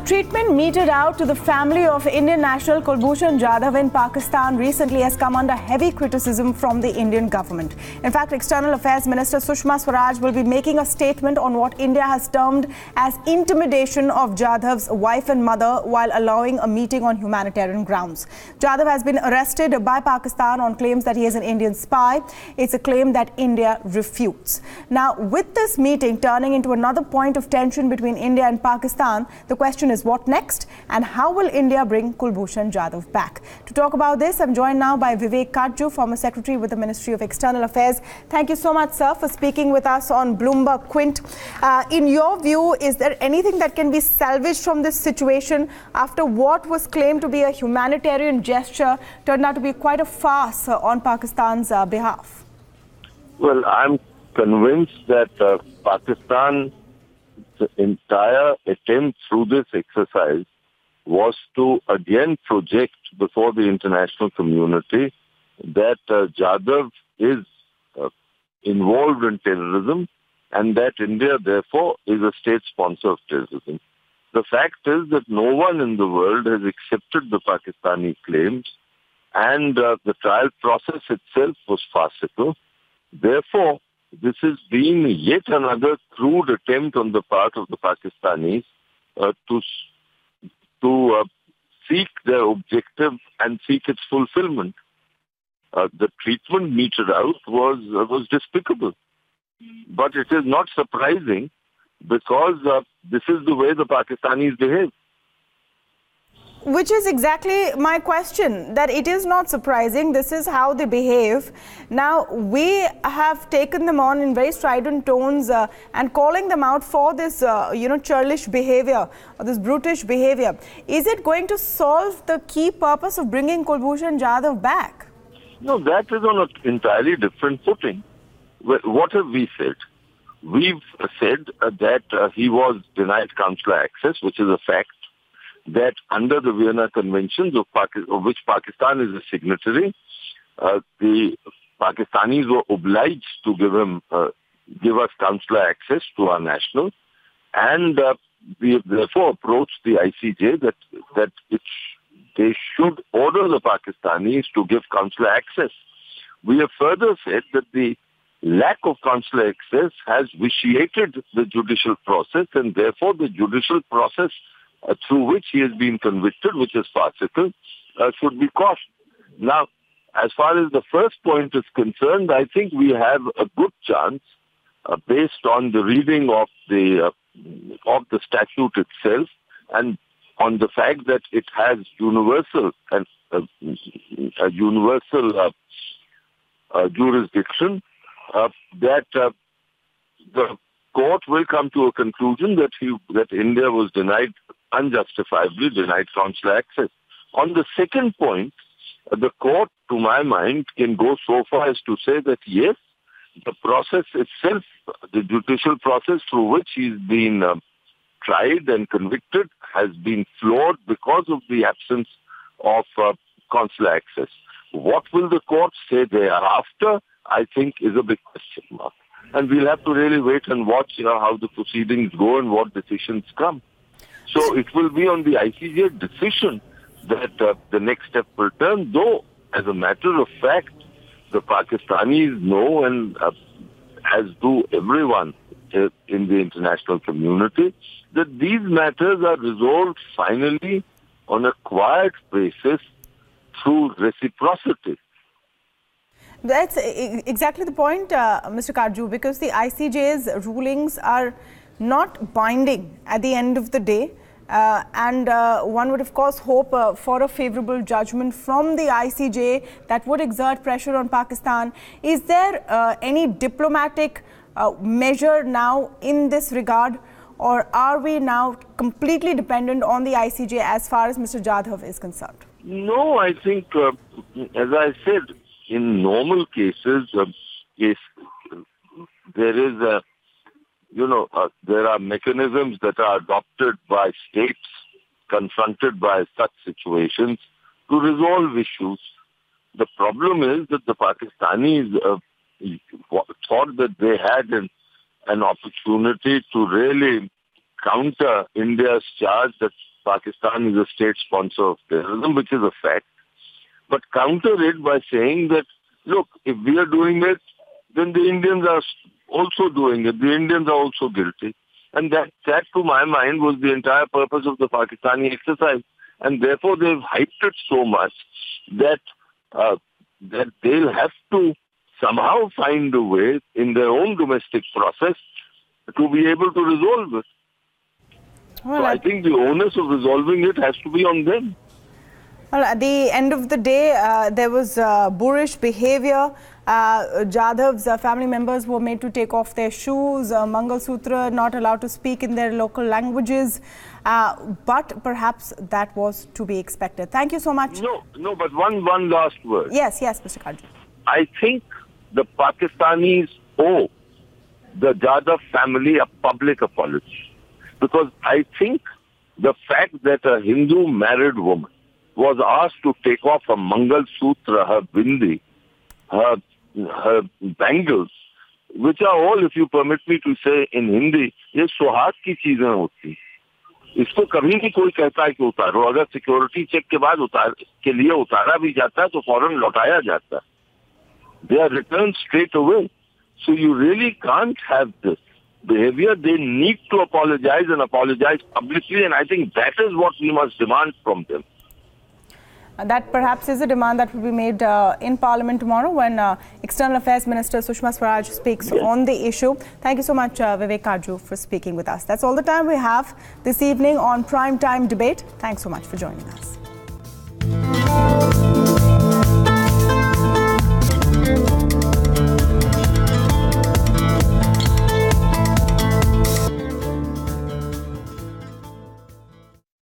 treatment meted out to the family of Indian national Kulbhushan Jadhav in Pakistan recently has come under heavy criticism from the Indian government. In fact, External Affairs Minister Sushma Swaraj will be making a statement on what India has termed as intimidation of Jadhav's wife and mother while allowing a meeting on humanitarian grounds. Jadhav has been arrested by Pakistan on claims that he is an Indian spy. It's a claim that India refutes. Now, with this meeting turning into another point of tension between India and Pakistan, the question is what next and how will India bring Kulbhushan Jadhav back? To talk about this, I'm joined now by Vivek, Katju, former secretary with the Ministry of External Affairs. Thank you so much, sir, for speaking with us on BloombergQuint. In your view, is there anything that can be salvaged from this situation after what was claimed to be a humanitarian gesture turned out to be quite a farce on Pakistan's behalf? Well, I'm convinced that Pakistan's entire attempt through this exercise was to again project before the international community that Jadhav is involved in terrorism and that India, therefore, is a state sponsor of terrorism. The fact is that no one in the world has accepted the Pakistani claims, and the trial process itself was farcical. Therefore, this has been yet another crude attempt on the part of the Pakistanis to seek their objective and seek its fulfillment. The treatment meted out was despicable. But it is not surprising because this is the way the Pakistanis behave. Which is exactly my question, that it is not surprising. This is how they behave. Now, we have taken them on in very strident tones and calling them out for this, churlish behavior or this brutish behavior. Is it going to solve the key purpose of bringing Kulbhushan Jadhav back? No, that is on an entirely different footing. What have we said? We've said that he was denied consular access, which is a fact. That under the Vienna Conventions of which Pakistan is a signatory, the Pakistanis were obliged to give us consular access to our nationals, and we have therefore approached the ICJ that they should order the Pakistanis to give consular access. We have further said that the lack of consular access has vitiated the judicial process, and therefore the judicial process through which he has been convicted, which is farcical, should be quashed. Now, as far as the first point is concerned, I think we have a good chance, based on the reading of the statute itself, and on the fact that it has universal jurisdiction, that the court will come to a conclusion that India was unjustifiably denied consular access. On the second point, the court, to my mind, can go so far as to say that yes, the process itself, the judicial process through which he's been tried and convicted, has been flawed because of the absence of consular access. What will the court say thereafter, I think, is a big question mark. And we'll have to really wait and watch how the proceedings go and what decisions come. So it will be on the ICJ decision that the next step will turn, though, as a matter of fact, the Pakistanis know, and as do everyone in the international community, that these matters are resolved finally on a quiet basis through reciprocity. That's exactly the point, Mr. Katju, because the ICJ's rulings are not binding at the end of the day. And one would, of course, hope for a favorable judgment from the ICJ that would exert pressure on Pakistan. Is there any diplomatic measure now in this regard, or are we now completely dependent on the ICJ as far as Mr. Jadhav is concerned? No, I think, as I said, in normal cases, there is there are mechanisms that are adopted by states confronted by such situations to resolve issues. The problem is that the Pakistanis thought that they had an opportunity to really counter India's charge that Pakistan is a state sponsor of terrorism, which is a fact, but counter it by saying that, look, if we are doing it, then the Indians are also doing it. The Indians are also guilty. And that to my mind, was the entire purpose of the Pakistani exercise. And therefore, they've hyped it so much that that they'll have to somehow find a way in their own domestic process to be able to resolve it. Well, so I think the onus of resolving it has to be on them. Well, at the end of the day, there was boorish behavior. Jadhav's family members were made to take off their shoes, Mangal Sutra not allowed to speak in their local languages. But perhaps that was to be expected. Thank you so much. No, but one last word. Yes, Mr. Katju. I think the Pakistanis owe the Jadhav family a public apology. Because I think the fact that a Hindu married woman was asked to take off her Mangal Sutra, her bindi, her bangles, which are all, if you permit me to say in Hindi, ये सुहाग की चीजें होती. इसको कभी नहीं कोई कहता है कि उतारो. अगर सिक्योरिटी चेक के बाद के लिए उतारा भी जाता है तो फौरन लौटाया जाता है. They are returned straight away. So you really can't have this behavior. They need to apologize and apologize publicly, and I think that is what we must demand from them. That perhaps is a demand that will be made in Parliament tomorrow when External Affairs Minister Sushma Swaraj speaks on the issue. Thank you so much, Vivek Katju, for speaking with us. That's all the time we have this evening on Primetime Debate. Thanks so much for joining us.